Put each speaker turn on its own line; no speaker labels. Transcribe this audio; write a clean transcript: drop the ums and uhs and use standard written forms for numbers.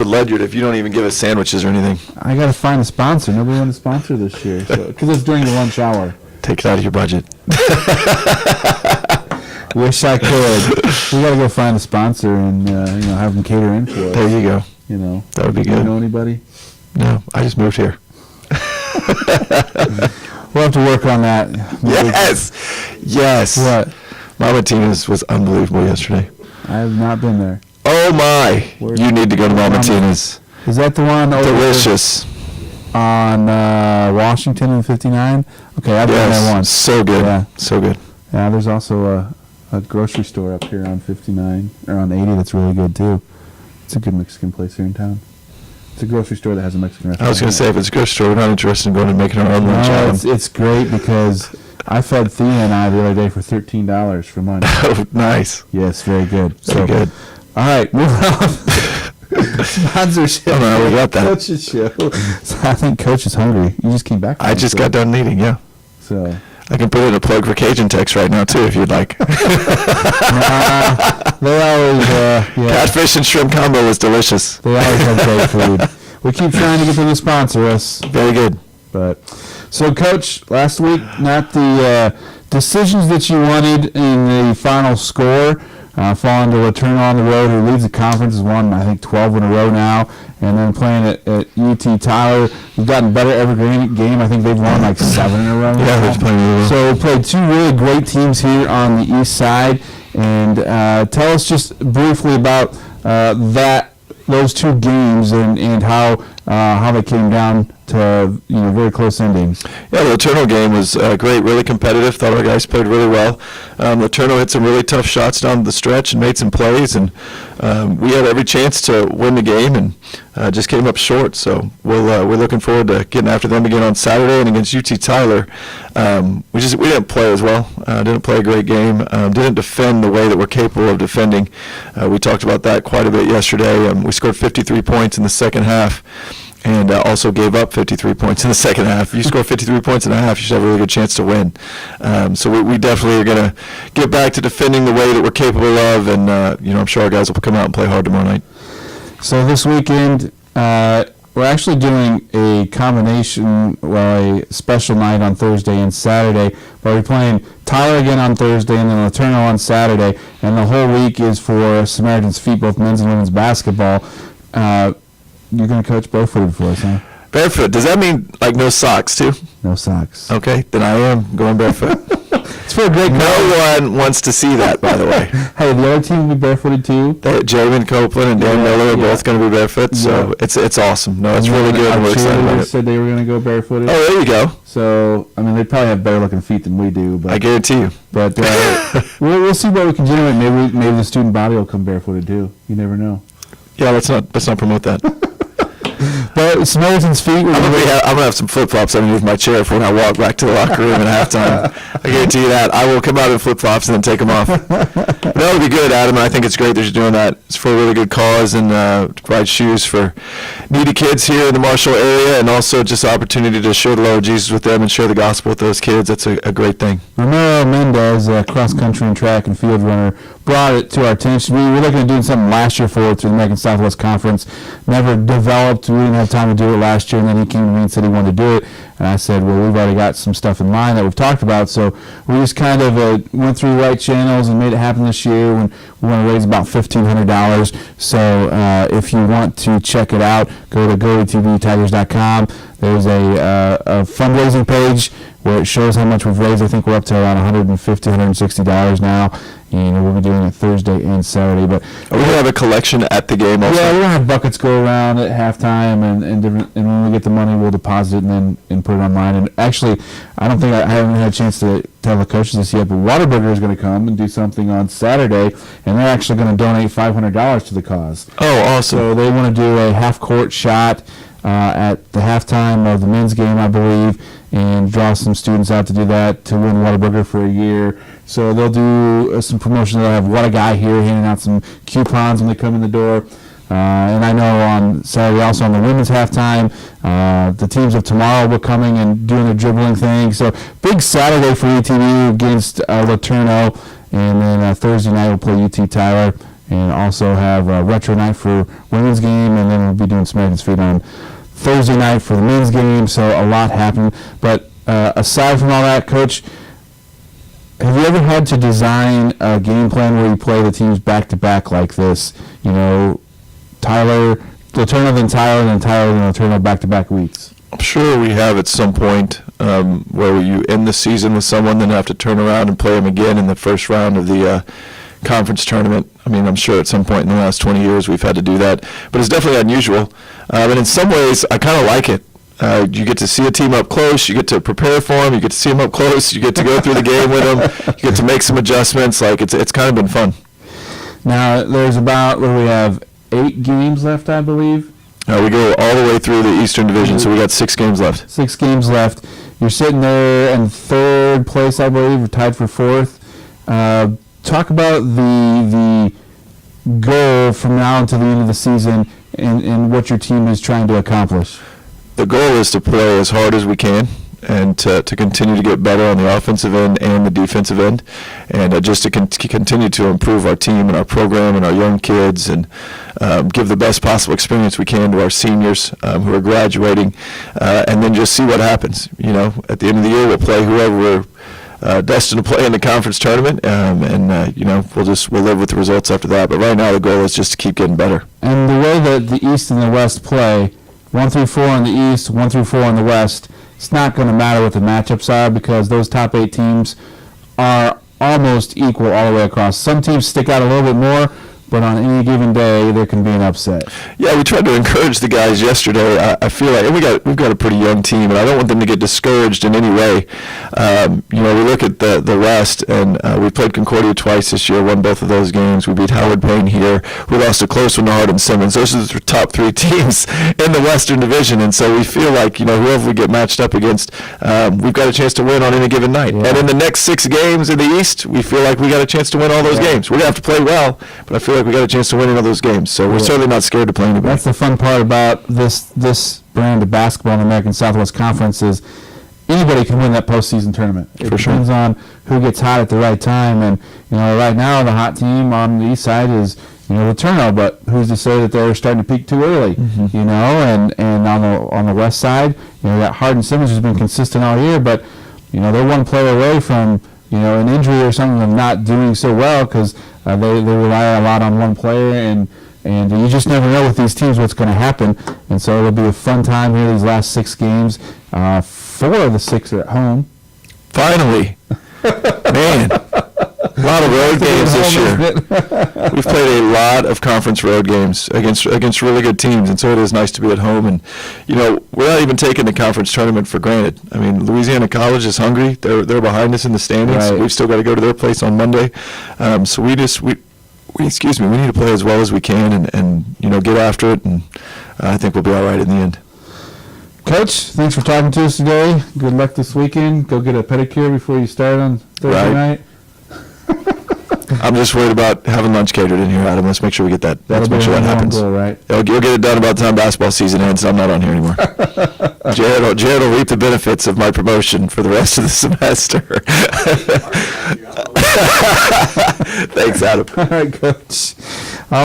with Ledyard if you don't even give us sandwiches or anything?
I got to find a sponsor. Nobody wanted to sponsor this year because it's during the lunch hour.
Take it out of your budget.
Wish I could. We got to go find a sponsor and have them cater in for us.
There you go.
That
would be good.
You know anybody?
No, I just moved here.
We'll have to work on that.
Yes.
What?
Mama Tina's was unbelievable yesterday.
I have not been there.
Oh my! You need to go to Mama Tina's.
Is that the one?
Delicious.
On Washington and 59? Okay, I've been there once.
So good.
Yeah.
So good.
Yeah, there's also a grocery store up here on 59, or on 80 that's really good too. It's a good Mexican place here in town. It's a grocery store that has a Mexican restaurant.
I was going to say, if it's a grocery store, we're not interested in going and making our own lunch out.
It's great because I fed Thea and I the other day for $13 for lunch.
Oh, nice.
Yes, very good.
Very good.
All right, move on. Sponsorship.
I don't know, we got that.
Coach's show. So I think Coach is hungry. You just came back.
I just got done eating, yeah.
So
I can put in a plug for Cajun Tex right now, too, if you'd like.
They always,
Catfish and shrimp combo was delicious.
They always have great food. We keep trying to get them to sponsor us.
Very good.
So, Coach, last week, not the decisions that you wanted in the final score. Falling to Laterno on the road, who leads the conference, has won, I think, 12 in a row now. And then playing at UT Tyler, we've gotten better every game. I think they've won like 7 in a row.
Yeah, they're playing really well.
So we played 2 really great teams here on the east side. And tell us just briefly about those 2 games and how they came down to very close endings.
Yeah, the Laterno game was great, really competitive. Thought our guys played really well. Laterno hit some really tough shots down the stretch and made some plays, and we had every chance to win the game and just came up short. So we're looking forward to getting after them again on Saturday and against UT Tyler. We didn't play as well. Didn't play a great game. Didn't defend the way that we're capable of defending. We talked about that quite a bit yesterday. We scored 53 points in the second half. And also gave up 53 points in the second half. If you score 53 points in a half, you should have a really good chance to win. So we definitely are going to get back to defending the way that we're capable of, and I'm sure our guys will come out and play hard tomorrow night.
So this weekend, we're actually doing a combination, a special night on Thursday and Saturday. But we're playing Tyler again on Thursday and then Laterno on Saturday. And the whole week is for Samaritan's Feet, both men's and women's basketball. You're going to coach barefooted for us, huh?
Barefoot. Does that mean like no socks too?
No socks.
Okay, then I am going barefoot.
It's for a great cause.
No one wants to see that, by the way.
Hey, the other team will be barefooted too.
Jamin Copeland and Dan Miller are both going to be barefoot, so it's awesome. No, it's really good. We're excited about it.
Said they were going to go barefooted.
Oh, there you go.
So, I mean, they probably have better looking feet than we do. But
I guarantee you.
But we'll see what we can generate. Maybe the student body will come barefooted too. You never know.
Yeah, let's not promote that.
But Samaritan's Feet.
I'm gonna have some flip flops underneath my chair for when I walk back to the locker room at halftime. I guarantee you that. I will come out in flip flops and then take them off. That would be good, Adam. And I think it's great that you're doing that. It's for a really good cause and to provide shoes for needy kids here in the Marshall area, and also just the opportunity to share the love of Jesus with them and share the gospel with those kids. That's a great thing.
Romero Mendez, a cross country and track and field runner, brought it to our attention. We were looking at doing something last year for it through the American Southwest Conference. Never developed. We didn't have time to do it last year, and then he came to me and said he wanted to do it. And I said, well, we've already got some stuff in mind that we've talked about, so we just kind of went through the right channels and made it happen this year. When we want to raise about $1,500. So if you want to check it out, go to goetbtigers.com. There's a fundraising page where it shows how much we've raised. I think we're up to around $150, $160 now, and we'll be doing it Thursday and Saturday. But
are we gonna have a collection at the game also?
Yeah, we're gonna have buckets go around at halftime, and different. And when we get the money, we'll deposit it and put it online. And actually, I don't think I haven't had a chance to tell the coaches this yet, but Whataburger is going to come and do something on Saturday, and they're actually going to donate $500 to the cause.
Oh, awesome!
So they want to do a half-court shot at the halftime of the men's game, I believe, and draw some students out to do that to win Whataburger for a year. So they'll do some promotion. They'll have What a Guy here handing out some coupons when they come in the door. And I know on Saturday also on the women's halftime, the teams of tomorrow will coming and doing their dribbling thing. So big Saturday for ETBU against Laterno, and then Thursday night we'll play UT Tyler, and also have a retro night for women's game, and then we'll be Once Americans Feed on Thursday night for the men's game, so a lot happened. But aside from all that, Coach, have you ever had to design a game plan where you play the teams back-to-back like this? You know, Laterno then Tyler, then Tyler then Laterno back-to-back weeks.
I'm sure we have at some point where you end the season with someone, then have to turn around and play them again in the first round of the conference tournament. I mean, I'm sure at some point in the last 20 years we've had to do that, but it's definitely unusual. And in some ways, I kind of like it. You get to see a team up close. You get to prepare for them. You get to see them up close. You get to go through the game with them. You get to make some adjustments. Like it's kind of been fun.
Now there's about, what do we have, 8 games left, I believe.
We go all the way through the Eastern Division, so we got 6 games left.
6 games left. You're sitting there in 3rd place, I believe, or tied for 4th. Talk about the goal from now until the end of the season and what your team is trying to accomplish.
The goal is to play as hard as we can and to continue to get better on the offensive end and the defensive end, and just to continue to improve our team and our program and our young kids, and give the best possible experience we can to our seniors who are graduating, and then just see what happens. You know, at the end of the year, we'll play whoever we're destined to play in the conference tournament, and you know, we'll live with the results after that. But right now, the goal is just to keep getting better.
And the way that the East and the West play, 1 through 4 in the East, 1 through 4 in the West, it's not going to matter what the matchups are because those top 8 teams are almost equal all the way across. Some teams stick out a little bit more, but on any given day, there can be an upset.
Yeah, we tried to encourage the guys yesterday. I feel like, and we've got a pretty young team, and I don't want them to get discouraged in any way. You know, we look at the West, and we played Concordia twice this year, won both of those games. We beat Howard Payne here. We lost a close one to Hardin Simmons. Those are the top 3 teams in the Western Division, and so we feel like, you know, whoever we get matched up against, we've got a chance to win on any given night.
Yeah.
And in the next 6 games in the East, we feel like we got a chance to win all those games. We're going to have to play well, but I feel like we got a chance to win in all those games, so we're certainly not scared to play anybody.
That's the fun part about this brand of basketball in the American Southwest Conference is anybody can win that postseason tournament. It depends on who gets hot at the right time, and you know, right now the hot team on the east side is, you know, Laterno, but who's to say that they're starting to peak too early? Mm-hmm. You know, and on the west side, you know, that Hardin Simmons has been consistent all year, but you know, they're one player away from, you know, an injury or something of not doing so well because they rely a lot on one player, and you just never know with these teams what's going to happen. And so it'll be a fun time here these last 6 games. 4 of the 6 are at home.
Finally. Man, a lot of road games this year. We've played a lot of conference road games against really good teams, and so it is nice to be at home. And you know, we're not even taking the conference tournament for granted. I mean, Louisiana College is hungry. They're behind us in the standings.
Right.
We've still got to go to their place on Monday. So we need to play as well as we can, and you know, get after it. And I think we'll be all right in the end.
Coach, thanks for talking to us today. Good luck this weekend. Go get a pedicure before you start on Thursday night.
I'm just worried about having lunch catered in here, Adam. Let's make sure we get that. Let's make sure that happens.
Goal, right?
You'll get it done about the time basketball season ends. I'm not on here anymore. Jared will reap the benefits of my promotion for the rest of the semester. Thanks, Adam.
All right, Coach.